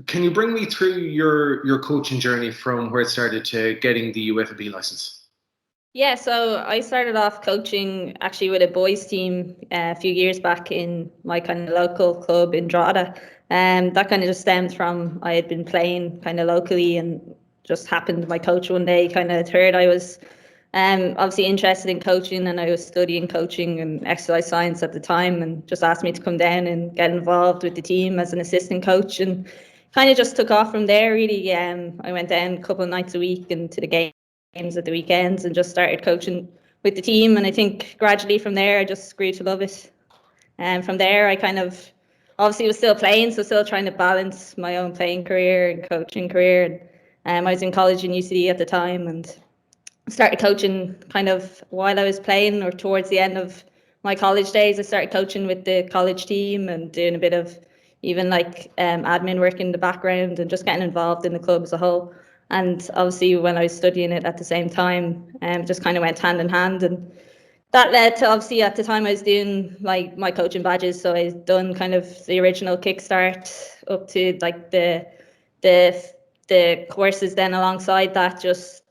Can you bring me through your coaching journey from where it started to getting the UEFA B license? Yeah, so I started off coaching actually with a boys team a few years back in my kind of local club in Drogheda. That kind of just stems from I had been playing kind of locally and just happened my coach one day kind of heard I was obviously interested in coaching and I was studying coaching and exercise science at the time and just asked me to come down and get involved with the team as an assistant coach and kind of just took off from there really. I went down a couple of nights a week and to the games at the weekends and just started coaching with the team. And I think gradually from there, I just grew to love it. And from there, I kind of obviously was still playing, so still trying to balance my own playing career and coaching career. And I was in college in UCD at the time and started coaching kind of while I was playing or towards the end of my college days. I started coaching with the college team and doing a bit of even like admin work in the background and just getting involved in the club as a whole. And obviously, when I was studying it at the same time, just kind of went hand in hand. And that led to obviously at the time I was doing like my coaching badges. So I done kind of the original kickstart up to like the the courses then alongside that, just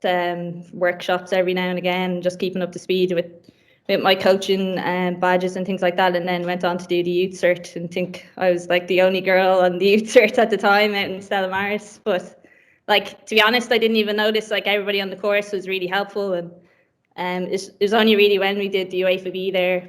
workshops every now and again, just keeping up to speed with my coaching badges and things like that, and then went on to do the youth cert and think I was like the only girl on the youth cert at the time out in Stella Maris. But like to be honest, I didn't even notice like everybody on the course was really helpful and it was only really when we did the UEFA B there,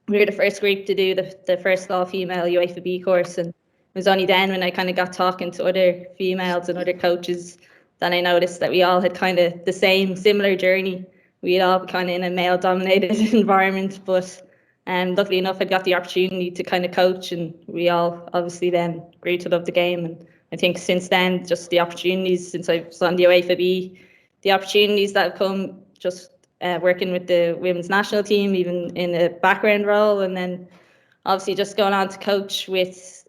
we were the first group to do the first all-female UEFA B course, and it was only then when I kind of got talking to other females and other coaches that I noticed that we all had kind of the same similar journey. We had all kind of in a male-dominated environment, but luckily enough, I got the opportunity to kind of coach, and we all obviously then grew to love the game. And I think since then, just the opportunities since I was on the UEFA B, the opportunities that have come just working with the women's national team, even in a background role, and then obviously just going on to coach with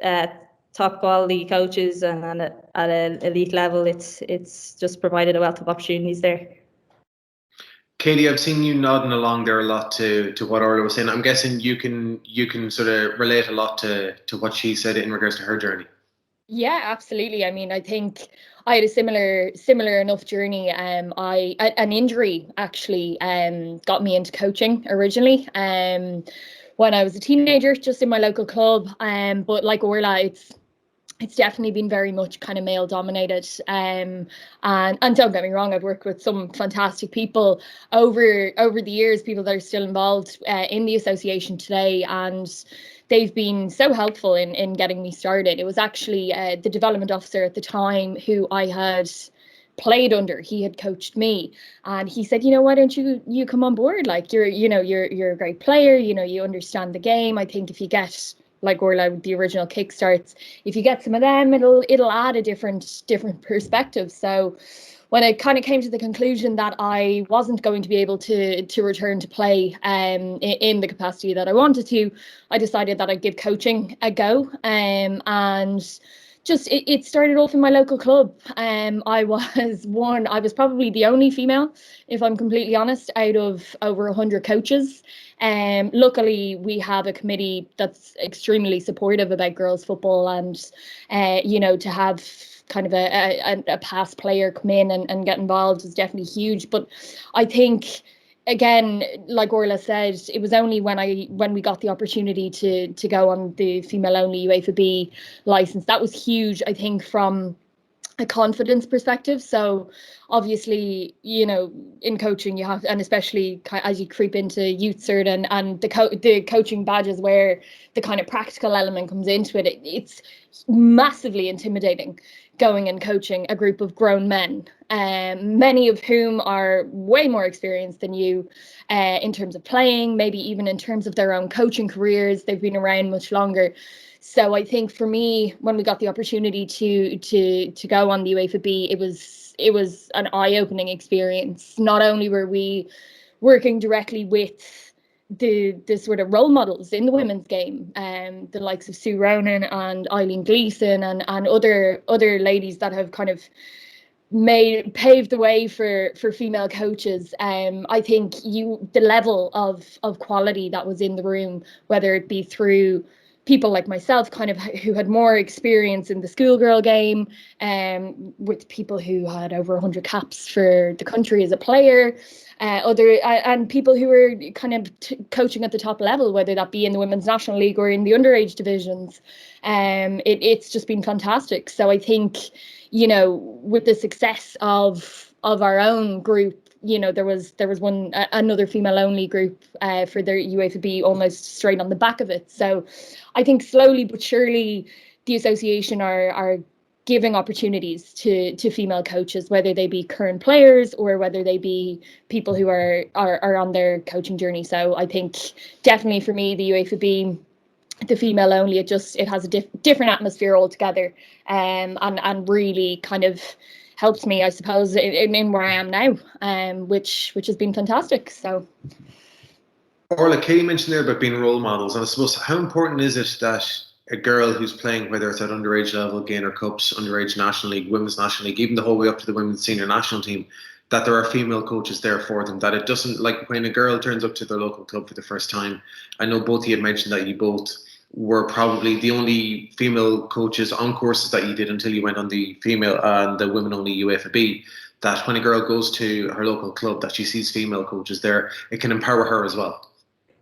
top quality coaches and at an elite level. It's just provided a wealth of opportunities there. Katie, I've seen you nodding along there a lot to what Orla was saying. I'm guessing you can sort of relate a lot to what she said in regards to her journey. Yeah, absolutely. I mean, I think I had a similar enough journey. An injury actually got me into coaching originally. When I was a teenager, just in my local club. But like Orla, it's definitely been very much kind of male dominated. And don't get me wrong, I've worked with some fantastic people over the years, people that are still involved in the association today, and they've been so helpful in getting me started. It was actually the development officer at the time who I had played under. He had coached me, and he said, why don't you come on board? Like you're a great player, you understand the game. I think if you get like Orla with the original kickstarts, if you get some of them, it'll add a different perspective. So when I kind of came to the conclusion that I wasn't going to be able to return to play in the capacity that I wanted to, I decided that I'd give coaching a go. And just it started off in my local club. I was probably the only female, if I'm completely honest, out of over 100 coaches. Luckily, we have a committee that's extremely supportive about girls football, and to have kind of a past player come in and get involved is definitely huge. But I think, again, like Orla said, it was only when we got the opportunity to go on the female only UEFA B license. That was huge, I think, from a confidence perspective. So obviously, in coaching you have, and especially as you creep into youth cert and the coaching badges where the kind of practical element comes into it, it's massively intimidating going and coaching a group of grown men, many of whom are way more experienced than you in terms of playing, maybe even in terms of their own coaching careers. They've been around much longer. So I think for me, when we got the opportunity to go on the UEFA B, it was an eye-opening experience. Not only were we working directly with the sort of role models in the women's game, the likes of Sue Ronan and Eileen Gleeson and other ladies that have kind of paved the way for female coaches. I think the level of quality that was in the room, whether it be through people like myself kind of who had more experience in the schoolgirl game, with people who had over 100 caps for the country as a player, and people who were kind of coaching at the top level, whether that be in the Women's National League or in the underage divisions. It's just been fantastic. So I think, with the success of our own group, there was another female only group for the UEFA B almost straight on the back of it. So I think slowly but surely the association are giving opportunities to female coaches, whether they be current players or whether they be people who are on their coaching journey. So I think definitely for me, the UEFA B, the female only, it has a different atmosphere altogether, and really kind of helped me, I suppose, in where I am now, which has been fantastic. So, Orla, Katie mentioned there about being role models, and I suppose how important is it that a girl who's playing, whether it's at underage level, Gainer Cups, underage National League, Women's National League, even the whole way up to the women's senior national team, that there are female coaches there for them, that it doesn't, like when a girl turns up to their local club for the first time, I know both of you had mentioned that you both were probably the only female coaches on courses that you did until you went on the female and the women only UEFA B, that when a girl goes to her local club that she sees female coaches there, it can empower her as well.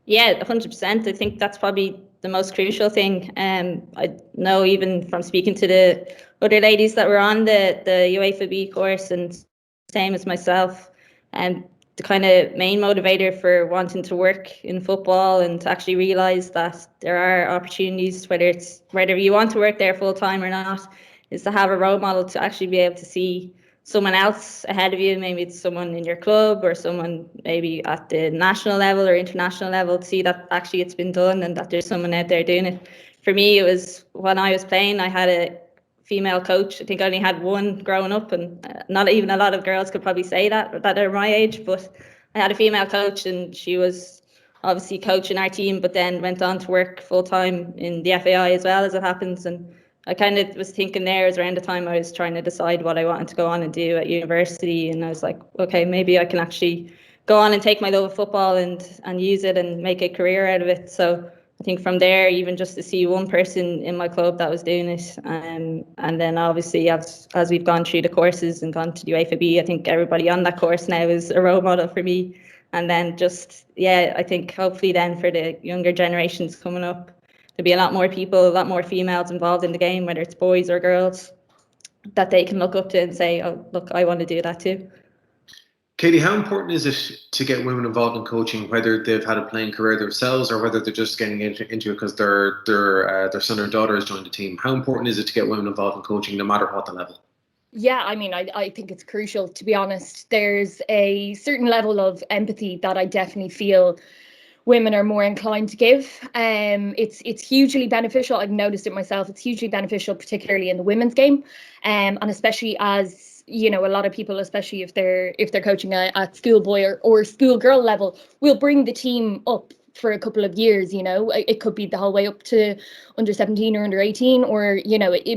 Yeah, 100%. I think that's probably the most crucial thing. I know even from speaking to the other ladies that were on the UEFA B course, and same as myself, and the kind of main motivator for wanting to work in football and to actually realise that there are opportunities, whether you want to work there full time or not, is to have a role model, to actually be able to see someone else ahead of you. Maybe it's someone in your club or someone maybe at the national level or international level, to see that actually it's been done and that there's someone out there doing it. For me, it was when I was playing, I had a female coach. I think I only had one growing up, and not even a lot of girls could probably say that are my age, but I had a female coach, and she was obviously coaching our team, but then went on to work full time in the FAI as well, as it happens. And I kind of was thinking there was around the time I was trying to decide what I wanted to go on and do at university, and I was like, okay, maybe I can actually go on and take my love of football and use it and make a career out of it. So I think from there, even just to see one person in my club that was doing it, and then obviously as we've gone through the courses and gone to the UEFA B, I think everybody on that course now is a role model for me. And then just, I think hopefully then for the younger generations coming up, there'll be a lot more people, a lot more females involved in the game, whether it's boys or girls, that they can look up to and say, oh, look, I want to do that too. Katie, how important is it to get women involved in coaching, whether they've had a playing career themselves or whether they're just getting into it because their son or daughter has joined the team? How important is it to get women involved in coaching, no matter what the level? Yeah, I mean, I think it's crucial, to be honest. There's a certain level of empathy that I definitely feel women are more inclined to give. It's hugely beneficial. I've noticed it myself. It's hugely beneficial, particularly in the women's game, and especially as a lot of people, especially if they're coaching at schoolboy or schoolgirl level, will bring the team up for a couple of years. It could be the whole way up to under 17 or under 18, or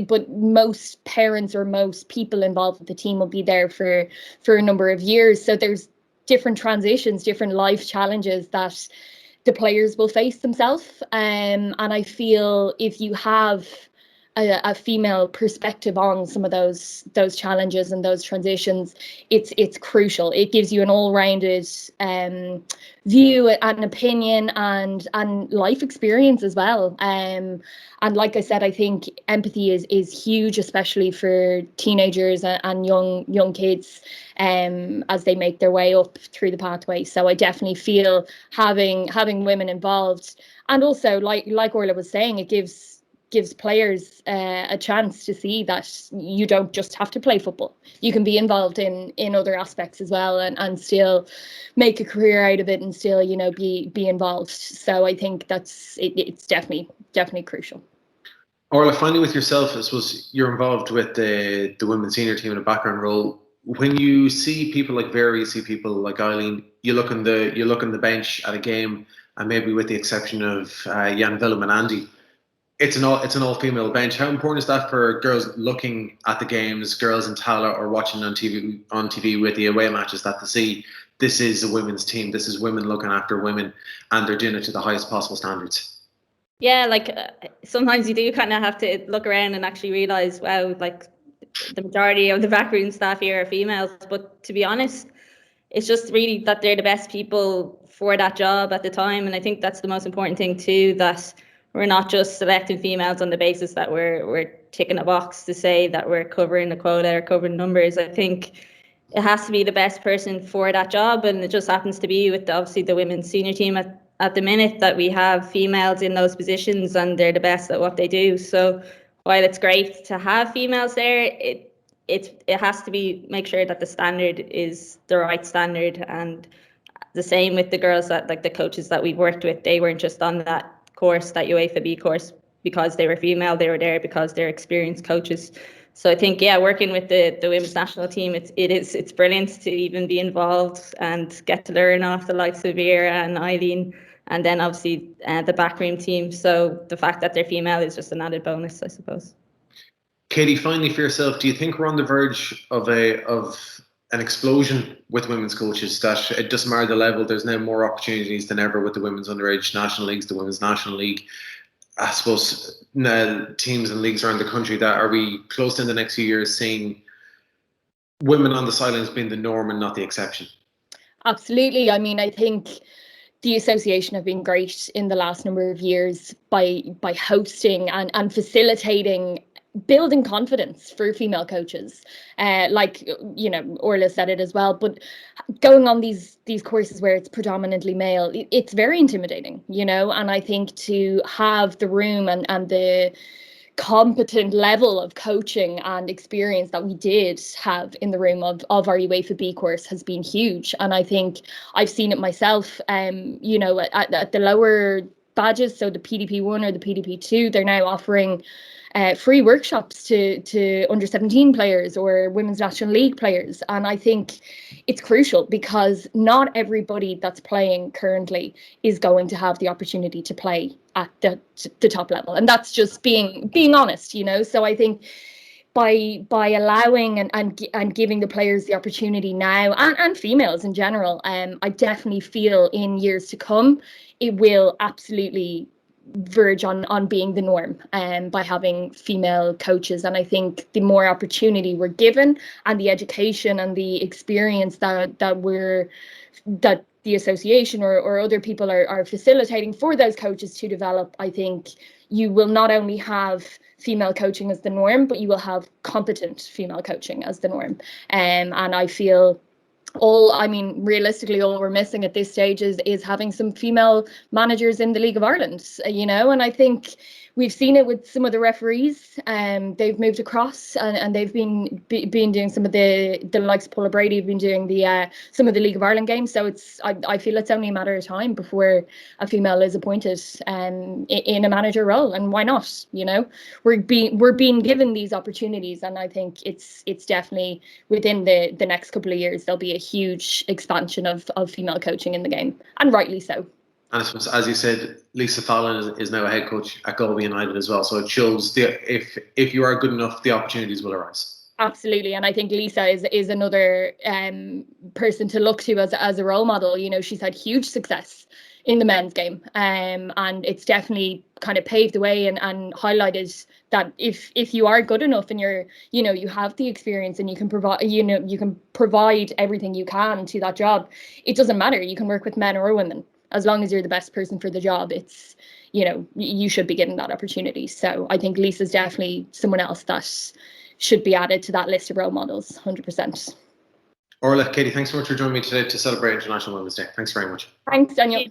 but most parents or most people involved with the team will be there for a number of years. So there's different transitions, different life challenges that the players will face themselves, and I feel if you have a female perspective on some of those challenges and those transitions, it's crucial. It gives you an all-rounded view and opinion and life experience as well. And like I said, I think empathy is huge, especially for teenagers and young kids, as they make their way up through the pathway. So I definitely feel having women involved, and also like Orla was saying, it gives players a chance to see that you don't just have to play football. You can be involved in other aspects as well, and still make a career out of it, and still be involved. So I think it's definitely crucial. Orla, finally with yourself, I suppose you're involved with the women's senior team in a background role. When you see people like Vera, you see people like Eileen, you look on the bench at a game, and maybe with the exception of Jan Willem and Andy, it's an all-female bench. How important is that for girls looking at the games, girls in Tala or watching on TV with the away matches, that to see this is a women's team, this is women looking after women, and they're doing it to the highest possible standards? Yeah, like sometimes you do kind of have to look around and actually realize, wow, like the majority of the backroom staff here are females. But to be honest, it's just really that they're the best people for that job at the time. And I think that's the most important thing too, that we're not just selecting females on the basis that we're ticking a box to say that we're covering a quota or covering numbers. I think it has to be the best person for that job. And it just happens to be with obviously the women's senior team at the minute that we have females in those positions and they're the best at what they do. So while it's great to have females there, it has to be make sure that the standard is the right standard. And the same with the girls that like the coaches that we've worked with, they weren't just on that course, that UEFA B course, because they were female, they were there because they're experienced coaches. So I think, yeah, working with the women's national team, it's brilliant to even be involved and get to learn off the likes of Vera and Eileen, and then obviously the backroom team. So the fact that they're female is just an added bonus, I suppose. Katie, finally for yourself, do you think we're on the verge of an explosion with women's coaches, that it doesn't matter the level, there's now more opportunities than ever with the women's underage national leagues, the women's national league? I suppose now teams and leagues around the country, that are we close in the next few years seeing women on the sidelines being the norm and not the exception? Absolutely. I mean, I think the association have been great in the last number of years by hosting and facilitating building confidence for female coaches. Like, you know, Orla said it as well, but going on these courses where it's predominantly male, it's very intimidating, you know, and I think to have the room and the competent level of coaching and experience that we did have in the room of our UEFA B course has been huge. And I think I've seen it myself, you know, at the lower badges, so the PDP1 or the PDP2, they're now offering free workshops to under 17 players or women's national league players. And I think it's crucial because not everybody that's playing currently is going to have the opportunity to play at the top level. And that's just being honest, you know. So I think by allowing and giving the players the opportunity now, and females in general, I definitely feel in years to come, it will absolutely verge on being the norm by having female coaches. And I think the more opportunity we're given and the education and the experience that the association or other people are facilitating for those coaches to develop, I think you will not only have female coaching as the norm, but you will have competent female coaching as the norm. And I feel realistically, all we're missing at this stage is having some female managers in the League of Ireland, you know, and I think we've seen it with some of the referees. They've moved across and they've been doing some of the likes of Paula Brady have been doing some of the League of Ireland games. So I feel it's only a matter of time before a female is appointed in a manager role, and why not? You know, we're being given these opportunities, and I think it's definitely within the next couple of years there'll be a huge expansion of female coaching in the game, and rightly so. And I suppose, as you said, Lisa Fallon is now a head coach at Galway United as well. So it shows if you are good enough, the opportunities will arise. Absolutely, and I think Lisa is another person to look to as a role model. You know, she's had huge success in the men's game, and it's definitely kind of paved the way and highlighted that if you are good enough and you have the experience and you can provide everything you can to that job, it doesn't matter. You can work with men or women. As long as you're the best person for the job, it's, you know, you should be getting that opportunity. So I think Lisa's definitely someone else that should be added to that list of role models, 100%. Orla, Katie, thanks so much for joining me today to celebrate International Women's Day. Thanks very much. Thanks, Daniel.